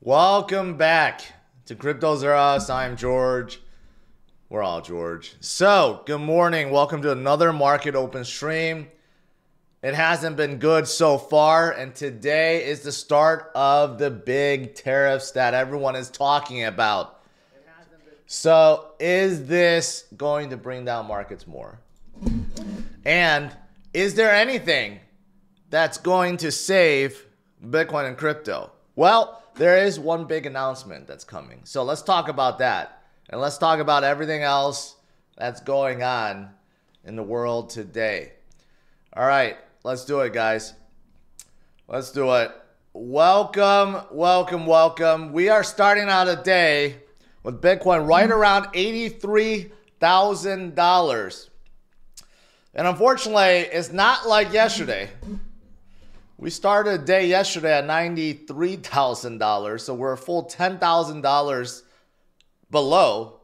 Welcome back to Cryptos Are Us. I'm George. We're all George. So, good morning. Welcome to another market open stream. It hasn't been good so far, and today is the start of the big tariffs that everyone is talking about. So, is this going to bring down markets more? And is there anything that's going to save Bitcoin and crypto? Well, there is one big announcement that's coming. So let's talk about that. And let's talk about everything else that's going on in the world today. All right, let's do it, guys. Let's do it. Welcome, welcome, welcome. We are starting out a day with Bitcoin right around $83,000. And unfortunately, it's not like yesterday. We started a day yesterday at $93,000, so we're a full $10,000 below.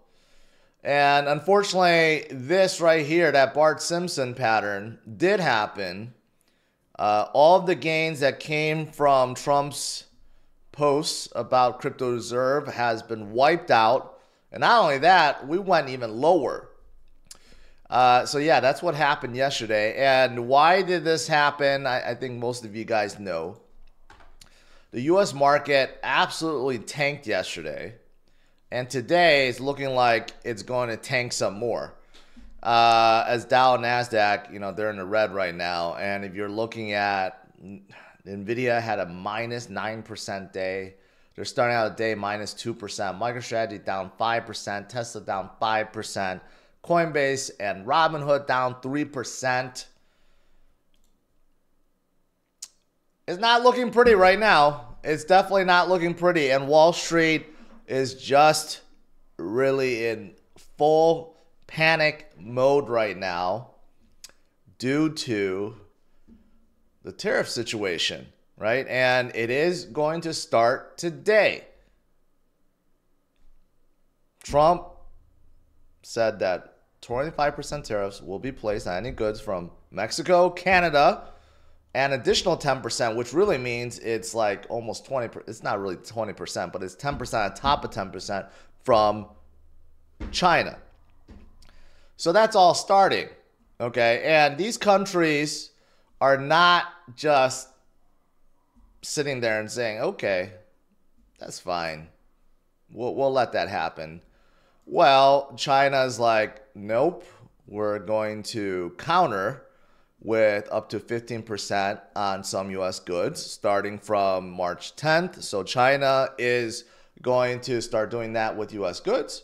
And unfortunately, this right here, that Bart Simpson pattern, did happen. All of the gains that came from Trump's posts about crypto reserve has been wiped out. And not only that, we went even lower. So yeah, that's what happened yesterday. And why did this happen? I think most of you guys know. The US market absolutely tanked yesterday. And today it's looking like it's going to tank some more. As Dow and NASDAQ, they're in the red right now. And if you're looking at NVIDIA had a minus 9% day. They're starting out a day minus 2%. MicroStrategy down 5%. Tesla down 5%. Coinbase and Robinhood down 3%. It's not looking pretty right now. It's definitely not looking pretty. And Wall Street is just really in full panic mode right now due to the tariff situation, right? And it is going to start today. Trump said that 25% tariffs will be placed on any goods from Mexico, Canada, and additional 10%, which really means it's like almost 20%. It's not really 20%, but it's 10% on top of 10% from China. So that's all starting, okay? And these countries are not just sitting there and saying, okay, that's fine. We'll let that happen. Well, China's like, nope, we're going to counter with up to 15% on some U.S. goods starting from March 10th. So China is going to start doing that with U.S. goods.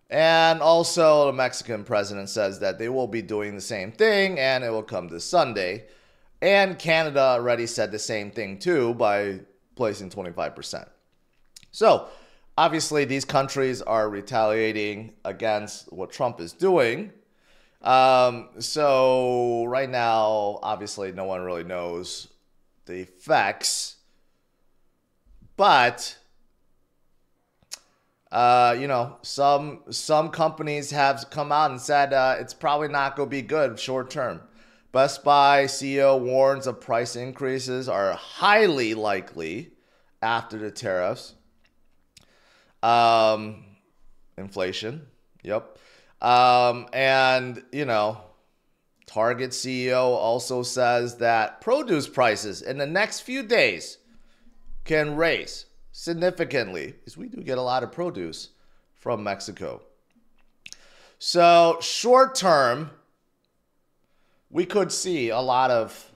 And also the Mexican president says that they will be doing the same thing and it will come this Sunday. And Canada already said the same thing too by placing 25%. So obviously, these countries are retaliating against what Trump is doing. So right now, obviously, no one really knows the effects. But, some companies have come out and said it's probably not going to be good short term. Best Buy CEO warns of price increases are highly likely after the tariffs. Inflation. Yep. And, Target CEO also says that produce prices in the next few days can raise significantly because we do get a lot of produce from Mexico. So short term, we could see a lot of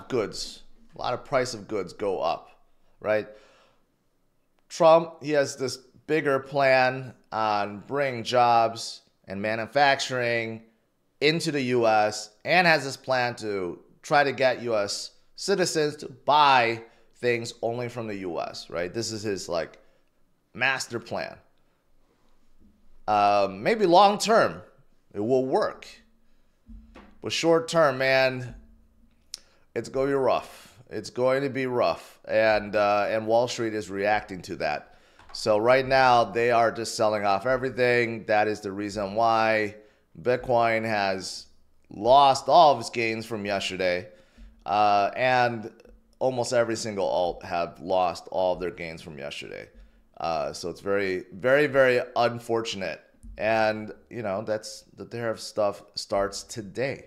goods, a lot of price of goods go up, right? Trump, he has this bigger plan on bringing jobs and manufacturing into the U.S. and has this plan to try to get U.S. citizens to buy things only from the U.S., right? This is his master plan. Maybe long term, it will work. But short term, man, it's going to be rough. It's going to be rough, and Wall Street is reacting to that. So right now, they are just selling off everything. That is the reason why Bitcoin has lost all of its gains from yesterday. And almost every single alt have lost all of their gains from yesterday. So it's very, very, very unfortunate. And, you know, that's the tariff stuff starts today.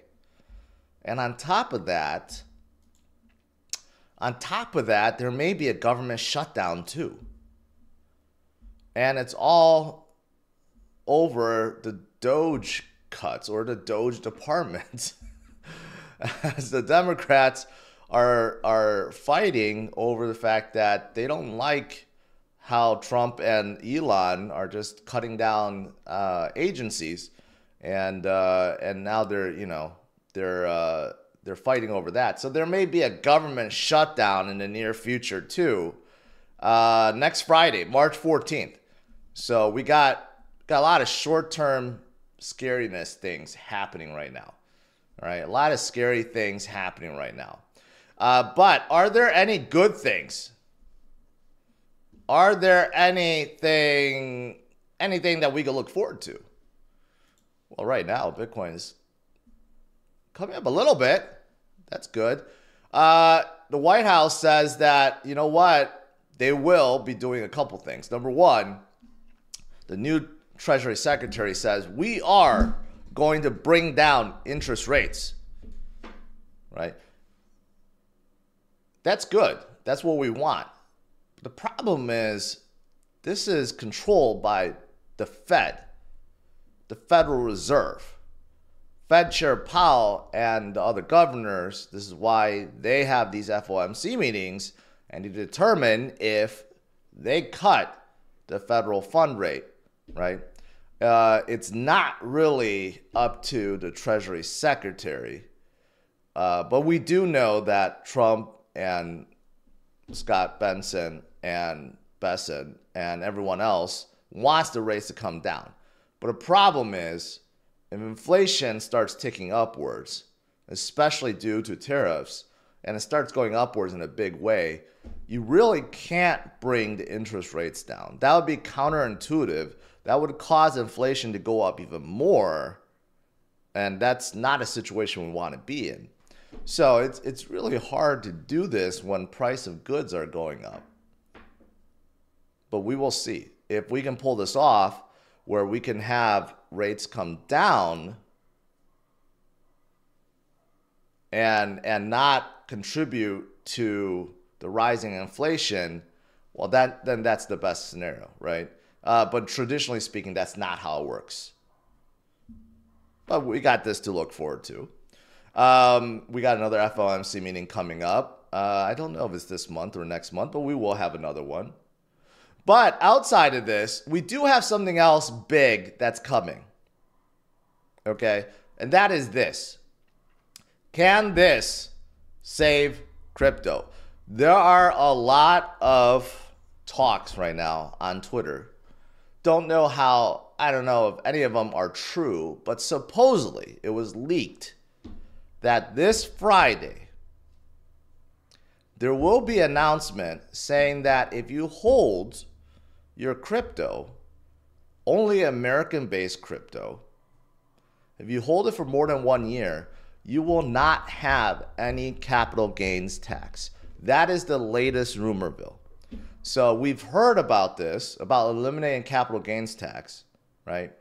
And on top of that, there may be a government shutdown too. And it's all over the Doge cuts or the Doge department. As the Democrats are fighting over the fact that they don't like how Trump and Elon are just cutting down agencies, and now they're fighting over that. So there may be a government shutdown in the near future too. Next Friday, March 14th. So we got a lot of short-term scariness things happening right now. All right, a lot of scary things happening right now. But are there any good things? Are there anything that we can look forward to? Well, right now, Bitcoin is coming up a little bit. That's good. The White House says that, you know what, they will be doing a couple things. Number one, the new Treasury Secretary says we are going to bring down interest rates, right? That's good. That's what we want. The problem is this is controlled by the Fed, the Federal Reserve. Fed Chair Powell and the other governors, this is why they have these FOMC meetings and to determine if they cut the federal fund rate, right? It's not really up to the Treasury Secretary, but we do know that Trump and Scott Benson and Besson and everyone else wants the rates to come down. But the problem is, if inflation starts ticking upwards, especially due to tariffs, and it starts going upwards in a big way, you really can't bring the interest rates down. That would be counterintuitive. That would cause inflation to go up even more, and that's not a situation we want to be in. So it's really hard to do this when price of goods are going up. But we will see. If we can pull this off, where we can have rates come down and not contribute to the rising inflation, well, then that's the best scenario, right? But traditionally speaking, that's not how it works. But we got this to look forward to. We got another FOMC meeting coming up. I don't know if it's this month or next month, but we will have another one. But outside of this, we do have something else big that's coming. Okay? And that is this. Can this save crypto? There are a lot of talks right now on Twitter. Don't know how, I don't know if any of them are true, but supposedly it was leaked that this Friday there will be an announcement saying that if you hold your crypto, only American-based crypto, if you hold it for more than 1 year, you will not have any capital gains tax. That is the latest rumor bill. So we've heard about this, about eliminating capital gains tax, right?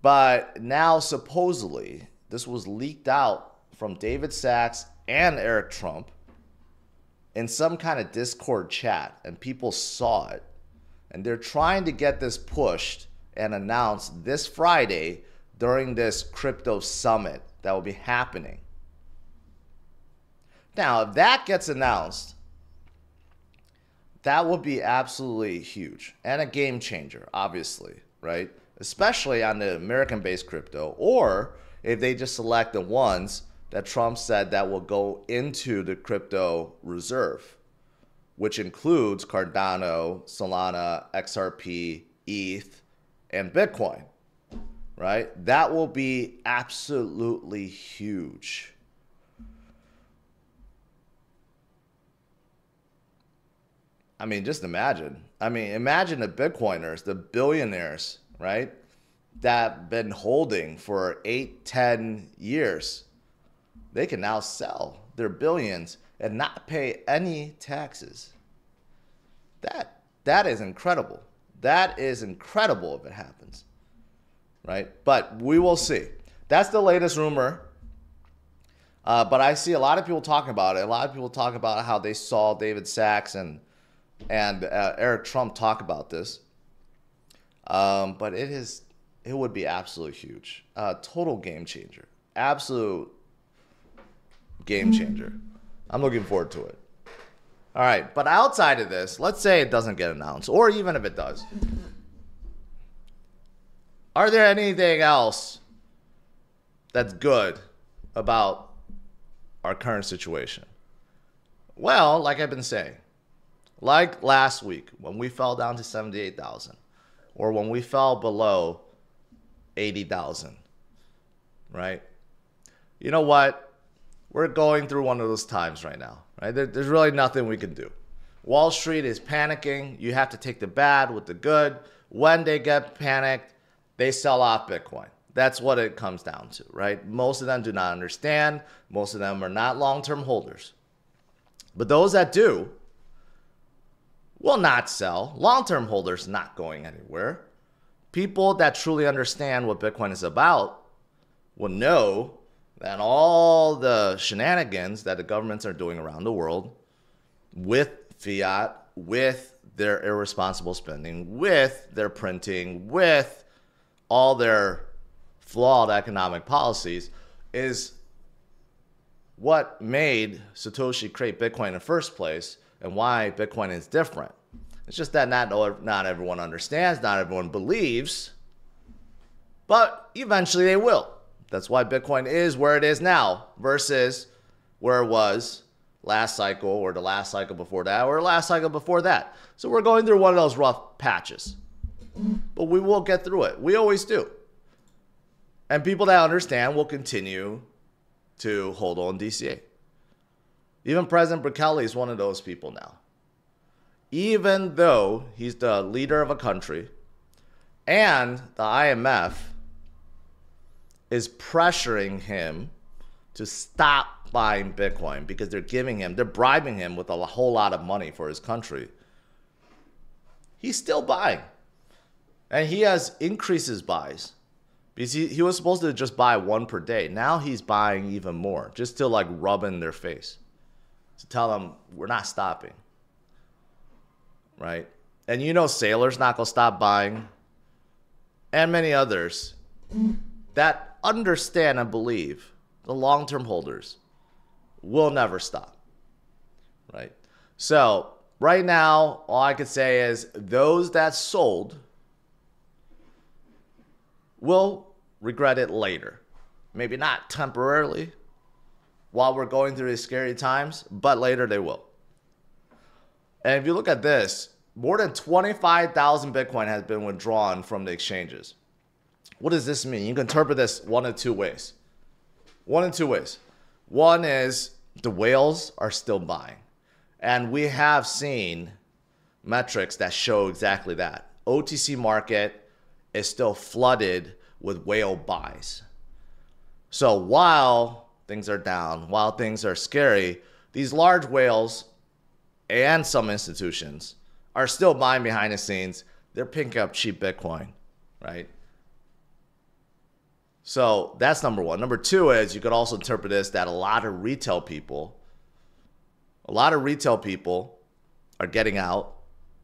But now supposedly, this was leaked out from David Sachs and Eric Trump in some kind of Discord chat, and people saw it. And they're trying to get this pushed and announced this Friday during this crypto summit that will be happening. Now, if that gets announced, that will be absolutely huge and a game changer, obviously, right? Especially on the American-based crypto, or if they just select the ones that Trump said that will go into the crypto reserve, which includes Cardano, Solana, XRP, ETH, and Bitcoin, right? That will be absolutely huge. I mean, just imagine. Imagine the Bitcoiners, the billionaires, right? That have been holding for 8, 10 years. They can now sell their billions and not pay any taxes. That is incredible. That is incredible if it happens, right? But we will see. That's the latest rumor. But I see a lot of people talking about it. A lot of people talk about how they saw David Sachs and Eric Trump talk about this. But it would be absolutely huge. Total game changer. Absolute game changer. I'm looking forward to it. All right, but outside of this, let's say it doesn't get announced, or even if it does. Are there anything else that's good about our current situation? Well, like I've been saying, like last week when we fell down to 78,000, or when we fell below 80,000, right? You know what? We're going through one of those times right now, right? There's really nothing we can do. Wall Street is panicking. You have to take the bad with the good. When they get panicked, they sell off Bitcoin. That's what it comes down to, right? Most of them do not understand. Most of them are not long-term holders. But those that do will not sell. Long-term holders not going anywhere. People that truly understand what Bitcoin is about will know that all the shenanigans that the governments are doing around the world with fiat, with their irresponsible spending, with their printing, with all their flawed economic policies is what made Satoshi create Bitcoin in the first place and why Bitcoin is different. It's just that not everyone understands, not everyone believes, but eventually they will. That's why Bitcoin is where it is now versus where it was last cycle or the last cycle before that or the last cycle before that. So we're going through one of those rough patches. But we will get through it. We always do. And people that understand will continue to hold on DCA. Even President Bukele is one of those people now. Even though he's the leader of a country and the IMF is pressuring him to stop buying Bitcoin because they're bribing him with a whole lot of money for his country. He's still buying. And he has increased his buys. Because he was supposed to just buy one per day. Now he's buying even more just to like rub in their face. To tell them we're not stopping. Right? And you know Sailor's not going to stop buying. And many others that understand and believe the long-term holders will never stop, right? So right now, all I could say is those that sold will regret it later. Maybe not temporarily while we're going through these scary times, but later they will. And if you look at this, more than 25,000 Bitcoin has been withdrawn from the exchanges. What does this mean? You can interpret this one of two ways. One is the whales are still buying. And we have seen metrics that show exactly that. OTC market is still flooded with whale buys. So while things are down, while things are scary, these large whales and some institutions are still buying behind the scenes. They're picking up cheap Bitcoin, right? So that's number one. Number two is you could also interpret this that a lot of retail people are getting out,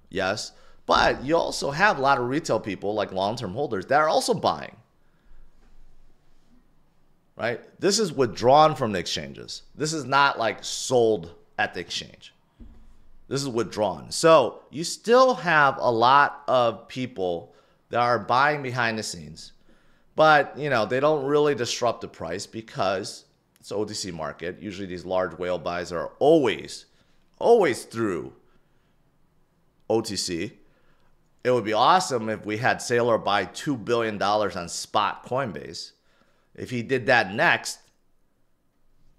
yes. But you also have a lot of retail people like long-term holders that are also buying, right? This is withdrawn from the exchanges. This is not like sold at the exchange. This is withdrawn. So you still have a lot of people that are buying behind the scenes. But, you know, they don't really disrupt the price because it's OTC market. Usually these large whale buys are always through OTC. It would be awesome if we had Sailor buy $2 billion on spot Coinbase. If he did that next,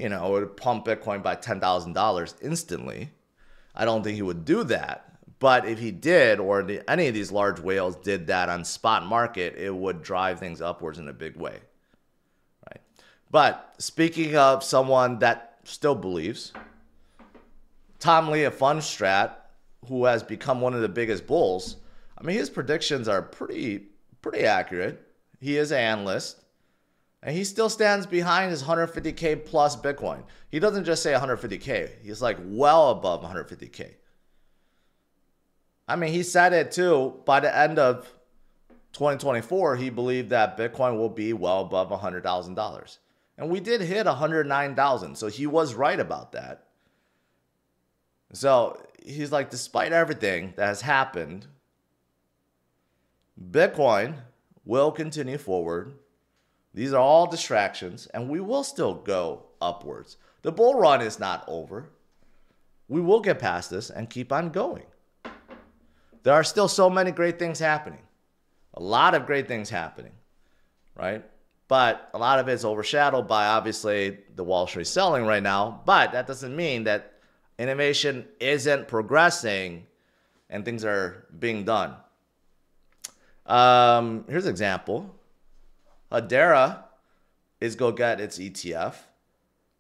you know, it would pump Bitcoin by $10,000 instantly. I don't think he would do that. But if he did, or any of these large whales did that on spot market, it would drive things upwards in a big way, right? But speaking of someone that still believes, Tom Lee of Fundstrat, who has become one of the biggest bulls, I mean, his predictions are pretty accurate. He is an analyst, and he still stands behind his 150K plus Bitcoin. He doesn't just say 150K. He's like well above 150K. I mean, he said it too. By the end of 2024, he believed that Bitcoin will be well above $100,000. And we did hit 109,000. So he was right about that. So he's like, despite everything that has happened, Bitcoin will continue forward. These are all distractions, and we will still go upwards. The bull run is not over. We will get past this and keep on going. There are still so many great things happening. A lot of great things happening, right? But a lot of it's overshadowed by, obviously, the Wall Street selling right now. But that doesn't mean that innovation isn't progressing and things are being done. Here's an example. Hedera is going to get its ETF.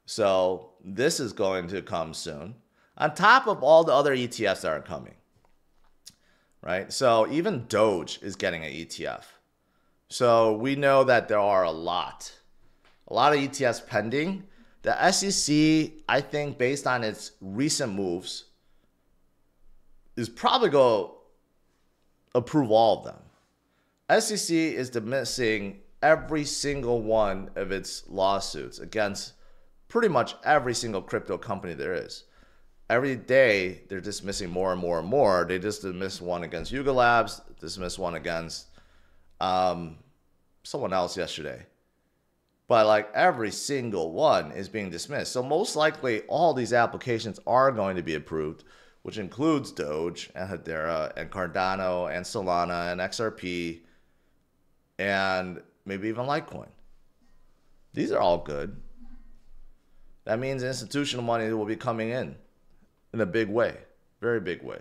So this is going to come soon. On top of all the other ETFs that are coming. Right? So even Doge is getting an ETF. So we know that there are a lot of ETFs pending. The SEC, I think, based on its recent moves, is probably going to approve all of them. SEC is dismissing every single one of its lawsuits against pretty much every single crypto company there is. Every day, they're dismissing more and more and more. They just dismissed one against Yuga Labs, dismissed one against someone else yesterday. But like every single one is being dismissed. So most likely all these applications are going to be approved, which includes Doge and Hedera and Cardano and Solana and XRP and maybe even Litecoin. These are all good. That means institutional money will be coming in a big way, very big way.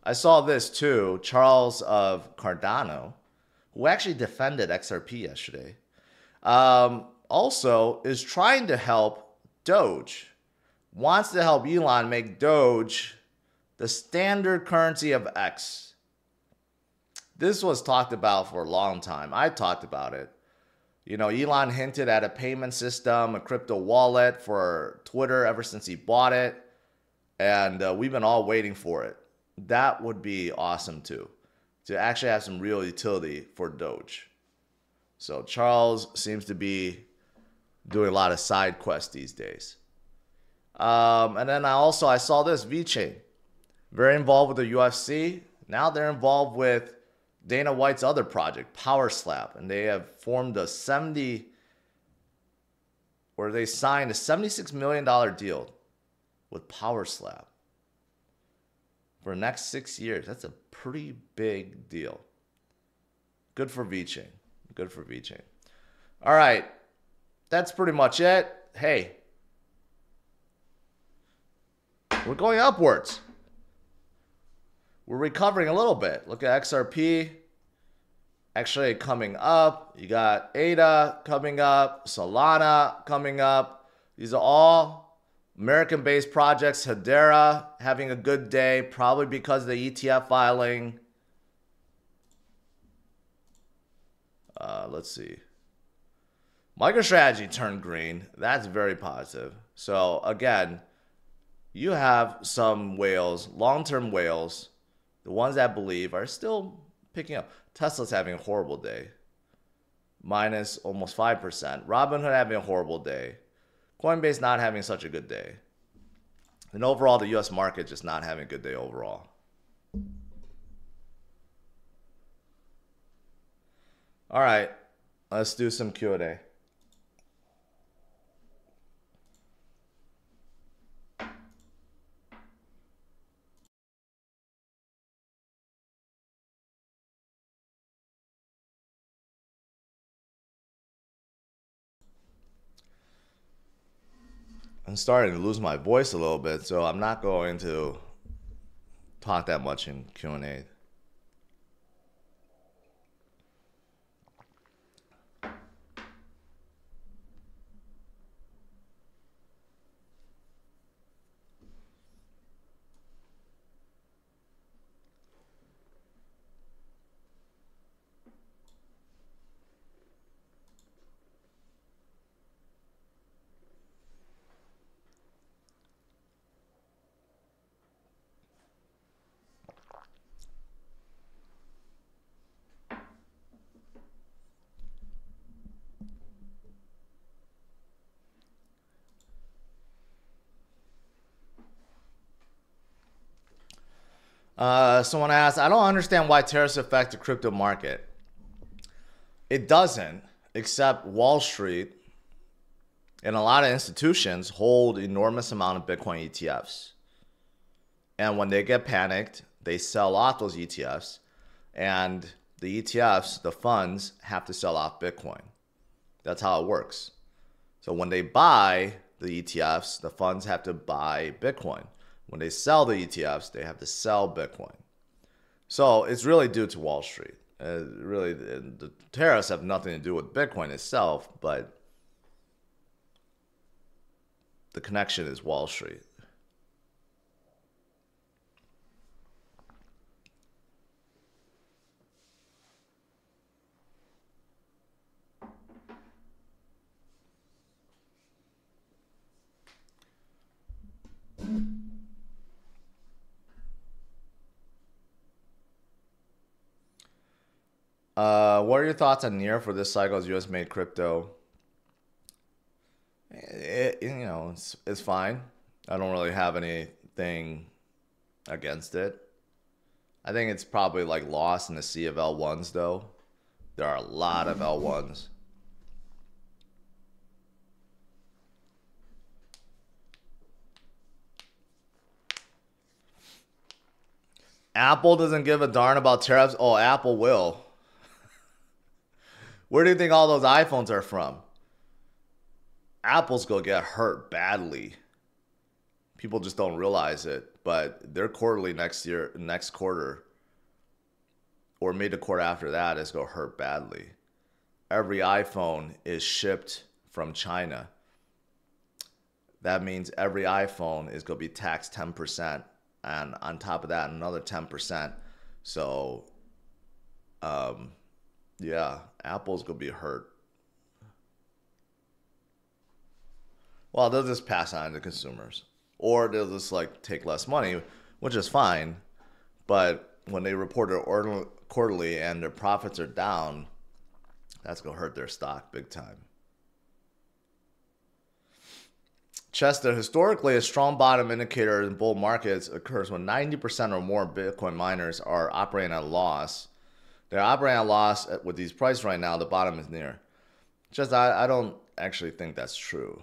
I saw this too. Charles of Cardano, who actually defended XRP yesterday, also is trying to help Doge, wants to help Elon make Doge the standard currency of X. This was talked about for a long time. I talked about it. You know, Elon hinted at a payment system, a crypto wallet for Twitter ever since he bought it. And we've been all waiting for it. That would be awesome too, to actually have some real utility for Doge. So Charles seems to be doing a lot of side quests these days. And then I saw this, VeChain. Very involved with the UFC. Now they're involved with Dana White's other project, Power Slap, and they have formed they signed a $76 million deal with Power Slap for the next 6 years. That's a pretty big deal. Good for VeChain. Good for VeChain. All right, that's pretty much it. Hey, we're going upwards. We're recovering a little bit. Look at XRP actually coming up. You got ADA coming up, Solana coming up. These are all American-based projects. Hedera having a good day, probably because of the ETF filing. Let's see. MicroStrategy turned green. That's very positive. So again, you have some whales, long-term whales. The ones that believe are still picking up. Tesla's having a horrible day. Minus almost 5%. Robinhood having a horrible day. Coinbase not having such a good day. And overall, the U.S. market just not having a good day overall. All right. Let's do some Q&A. I'm starting to lose my voice a little bit, so I'm not going to talk that much in Q&A. Someone asked, I don't understand why tariffs affect the crypto market. It doesn't, except Wall Street and a lot of institutions hold enormous amount of Bitcoin ETFs. And when they get panicked, they sell off those ETFs. And the ETFs, the funds, have to sell off Bitcoin. That's how it works. So when they buy the ETFs, the funds have to buy Bitcoin. When they sell the ETFs, they have to sell Bitcoin. So it's really due to Wall Street. Really, the tariffs have nothing to do with Bitcoin itself, but the connection is Wall Street. What are your thoughts on Near for this cycle's US made crypto? It's fine. I don't really have anything against it. I think it's probably like lost in the sea of L1s though. There are a lot of L1s. Apple doesn't give a darn about tariffs. Oh, Apple will. Where do you think all those iPhones are from? Apple's gonna get hurt badly. People just don't realize it, but their quarterly next quarter, or maybe the quarter after that, is gonna hurt badly. Every iPhone is shipped from China. That means every iPhone is gonna be taxed 10%, and on top of that, another 10%. So, yeah, Apple's gonna be hurt. Well, they'll just pass on to consumers, or they'll just like take less money, which is fine. But when they report it quarterly and their profits are down, that's gonna hurt their stock big time. Chester, historically, a strong bottom indicator in bull markets occurs when 90% or more Bitcoin miners are operating at a loss. They're operating at a loss with these prices right now. The bottom is near. Just I don't actually think that's true.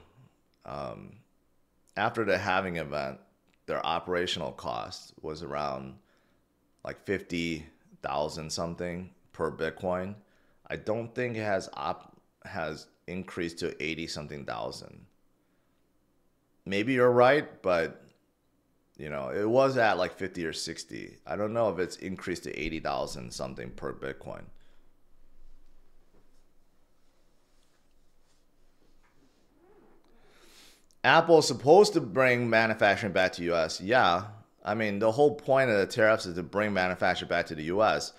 After the halving event, their operational cost was around like 50,000 something per Bitcoin. I don't think it has increased to 80 something thousand. Maybe you're right, but it was at like 50 or 60. I don't know if it's increased to 80,000 something per Bitcoin. Apple is supposed to bring manufacturing back to US. Yeah. I mean, the whole point of the tariffs is to bring manufacturing back to the US,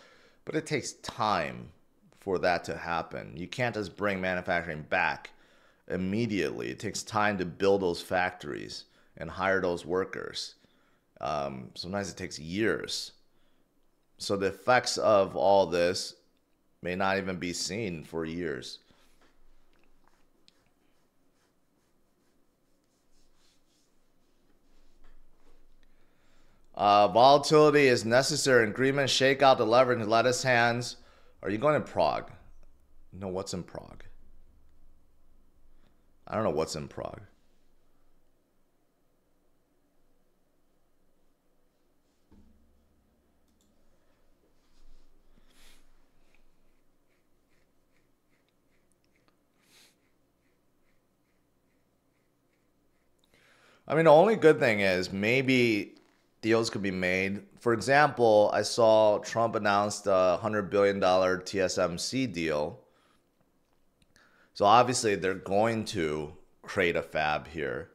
but it takes time for that to happen. You can't just bring manufacturing back immediately. It takes time to build those factories and hire those workers. Sometimes it takes years. So the effects of all this may not even be seen for years. Volatility is necessary. Agreement, shake out the leverage and lettuce hands. Are you going to Prague? No, what's in Prague? I don't know what's in Prague. I mean, the only good thing is maybe deals could be made. For example, I saw Trump announced a $100 billion TSMC deal. So obviously they're going to create a fab here.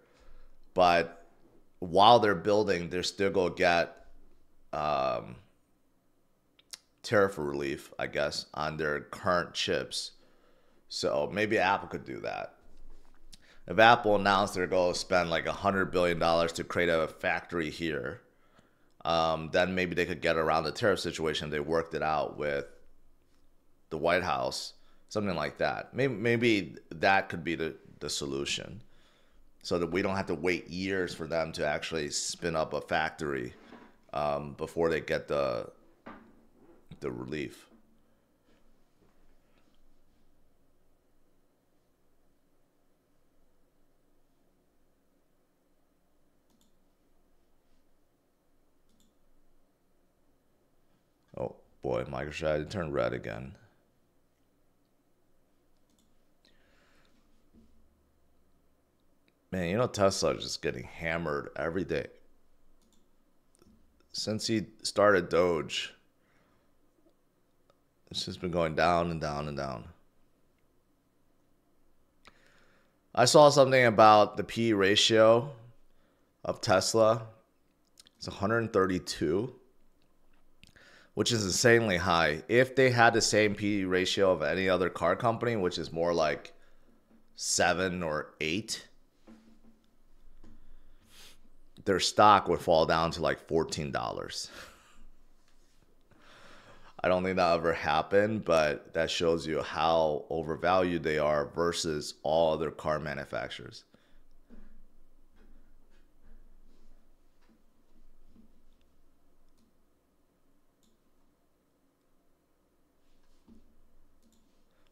But while they're building, they're still going to get tariff relief, I guess, on their current chips. So maybe Apple could do that. If Apple announced they're going to spend like $100 billion to create a factory here, then maybe they could get around the tariff situation. They worked it out with the White House, something like that. Maybe that could be the solution, so that we don't have to wait years for them to actually spin up a factory before they get the relief. Oh boy, MicroStrategy turned red again. Man, you know Tesla is just getting hammered every day. Since he started Doge, it's just been going down and down and down. I saw something about the PE ratio of Tesla. It's 132, which is insanely high. If they had the same PE ratio of any other car company, which is more like 7 or 8, their stock would fall down to like $14. I don't think that'll ever happen, but that shows you how overvalued they are versus all other car manufacturers.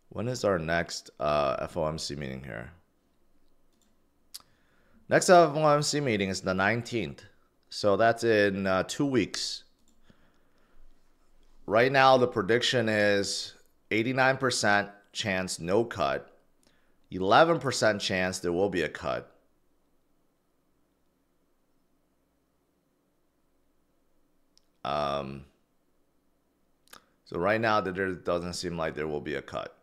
When is our next FOMC meeting here? Next FOMC meeting is the 19th. So that's in 2 weeks. Right now, the prediction is 89% chance no cut, 11% chance there will be a cut. So right now, there doesn't seem like there will be a cut.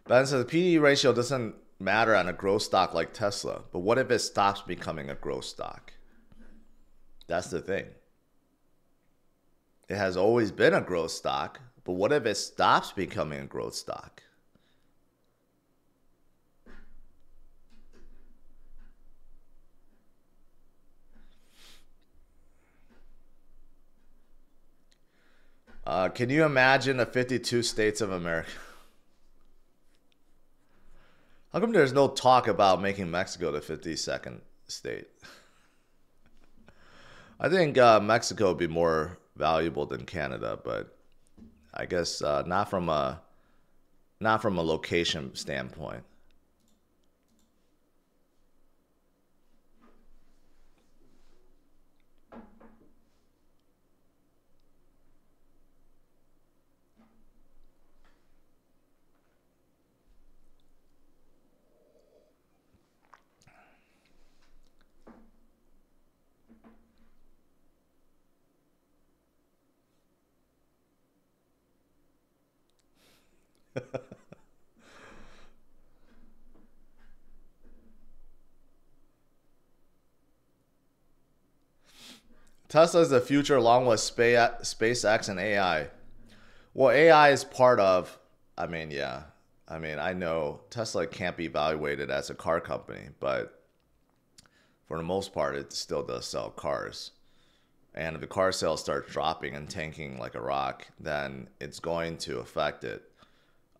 Ben says the PE ratio doesn't matter on a growth stock like Tesla, but what if it stops becoming a growth stock? That's the thing. It has always been a growth stock, but what if it stops becoming a growth stock? Can you imagine the 52 states of America? How come there's no talk about making Mexico the 52nd state? I think Mexico would be more valuable than Canada, but I guess not from a location standpoint. Tesla is the future along with SpaceX and AI. Well, AI is part of, yeah. I know Tesla can't be evaluated as a car company, but for the most part, it still does sell cars. And if the car sales start dropping and tanking like a rock, then it's going to affect it.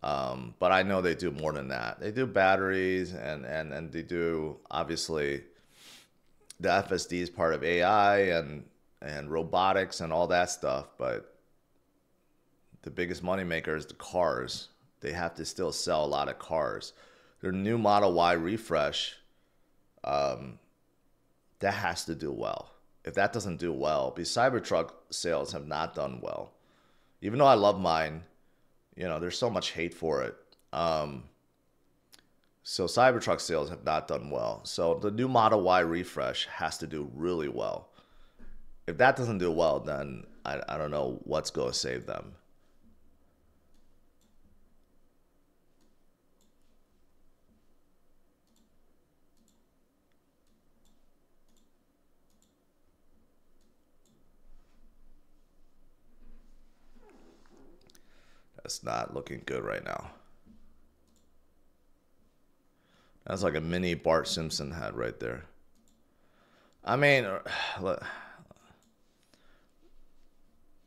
But I know they do more than that. They do batteries and they do, obviously, the FSD is part of AI and robotics and all that stuff. But the biggest moneymaker is the cars. They have to still sell a lot of cars. Their new Model Y refresh, that has to do well. If that doesn't do well, because Cybertruck sales have not done well. Even though I love mine, there's so much hate for it. So Cybertruck sales have not done well. So the new Model Y refresh has to do really well. If that doesn't do well, then I don't know what's going to save them. That's not looking good right now. That's like a mini Bart Simpson head right there.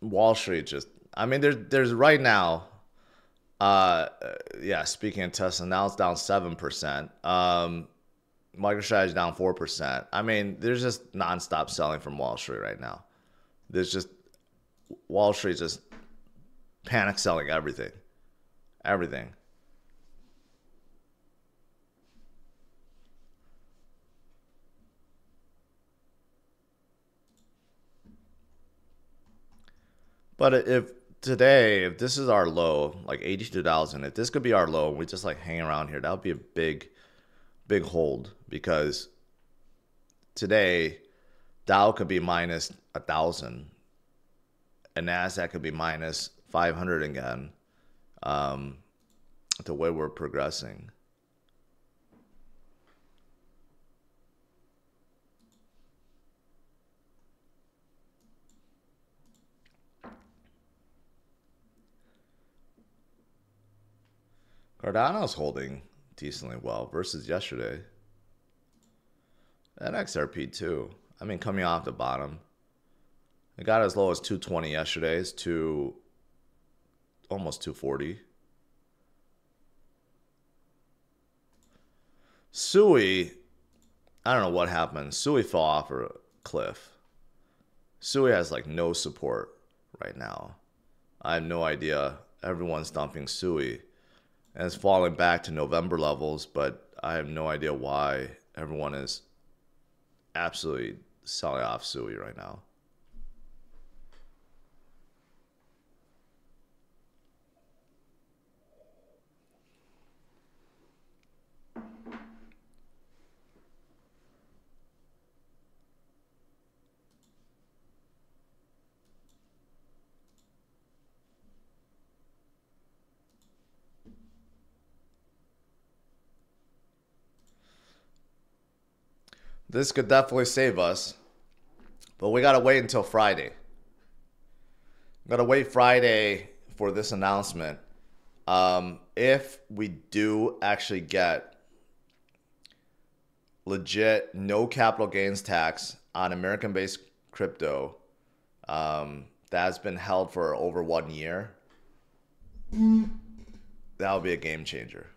Wall Street just, there's right now, Yeah, speaking of Tesla, now it's down 7%. MicroStrategy down 4%. I mean, there's just nonstop selling from Wall Street right now. There's just Wall Street just panic selling everything. Everything. But if today, if this is our low, like 82,000, if this could be our low and we just like hang around here, that would be a big hold, because today Dow could be minus 1,000 and NASDAQ could be minus 500 again, the way we're progressing. Cardano's holding decently well versus yesterday. And XRP too. I mean, coming off the bottom. It got as low as 220 yesterday. It's to almost 240. Sui, I don't know what happened. Sui fell off a cliff. Sui has like no support right now. I have no idea. Everyone's dumping Sui. And it's falling back to November levels, but I have no idea why everyone is absolutely selling off Sui right now. This could definitely save us, but we gotta wait until Friday. Gotta wait Friday for this announcement. If we do actually get legit no capital gains tax on American-based crypto that's been held for over 1 year, that would be a game changer.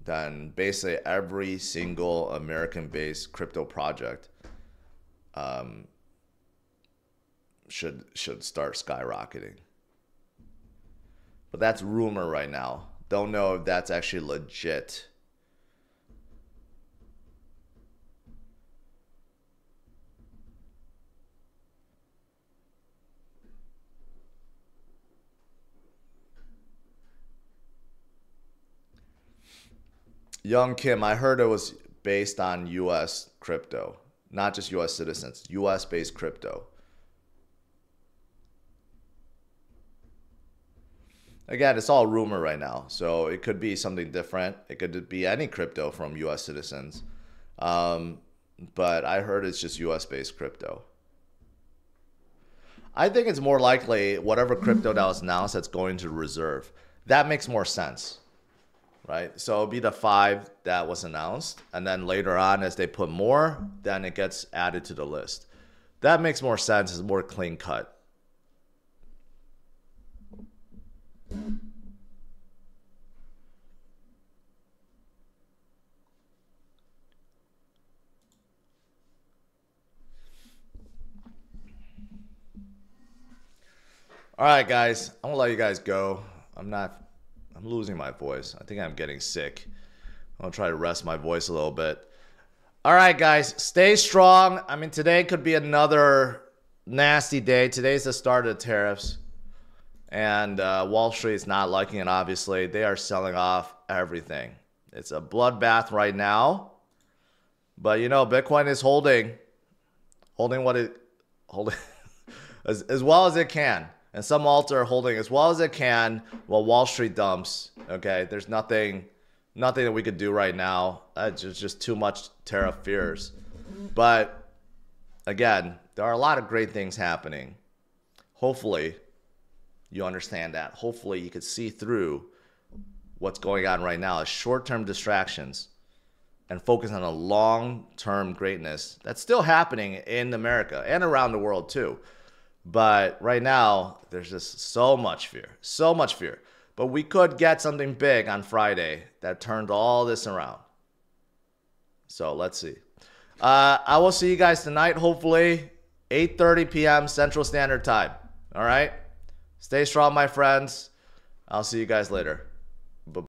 Then basically every single American-based crypto project should start skyrocketing. But that's rumor right now. Don't know if that's actually legit. Young Kim, I heard it was based on US crypto, not just US citizens, US based crypto. Again, it's all rumor right now, so it could be something different. It could be any crypto from US citizens. But I heard it's just US based crypto. I think it's more likely whatever crypto that was announced that's going to reserve. That makes more sense. Right? So it'll be the 5 that was announced, and then later on, as they put more, then it gets added to the list. That makes more sense. It's more clean cut. All right, guys. I'm gonna let you guys go. I'm losing my voice. I think I'm getting sick. I'll try to rest my voice a little bit. All right, guys, stay strong. I mean, today could be another nasty day. Today's the start of the tariffs. And Wall Street's not liking it, obviously. They are selling off everything. It's a bloodbath right now. But, you know, Bitcoin is holding as well as it can. And some alts are holding as well as it can while Wall Street dumps. Okay, there's nothing that we could do right now. It's just too much tariff fears. But again, there are a lot of great things happening. Hopefully, you understand that. Hopefully, you could see through what's going on right now as short-term distractions and focus on a long-term greatness that's still happening in America and around the world too. But right now, there's just so much fear. So much fear. But we could get something big on Friday that turned all this around. So let's see. I will see you guys tonight, hopefully, 8:30 p.m. Central Standard Time. All right? Stay strong, my friends. I'll see you guys later.